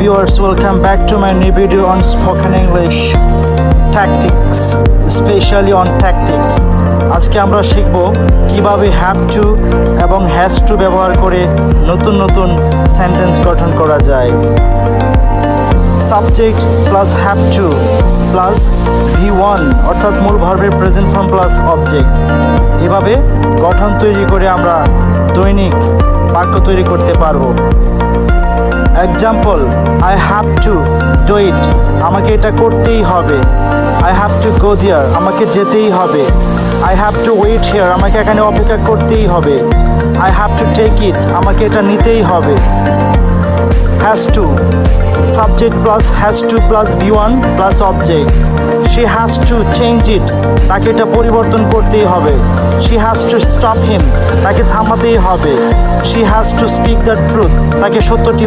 viewers, welcome back to my new video on spoken English tactics, especially on tactics. আজকে আমরা শিখব কিভাবে have to এবং has to ব্যবহার করে নতুন নতুন সেন্টেন্স গঠন করা যায়। Subject plus have to plus V1 অর্থাৎ মূল ভার্বের প্রেজেন্ট ফর্ম প্লাস অবজেক্ট, এভাবে গঠন তৈরি করে আমরা দৈনিক বাক্য তৈরি করতে পারবো। Example, I have to do it, আমাকে এটা করতেই হবে। I have to go there, আমাকে যেতেই হবে। I have to wait here, আমাকে এখানে অপেক্ষা করতেই হবে। I have to take it, আমাকে এটা নিতেই হবে। Has to, subject plus has to plus V1 plus object. She has to change it, তাকে এটা পরিবর্তন করতেই হবে। She has to stop him, তাকে থামাতেই হবে। She has to speak the truth, তাকে সত্যটি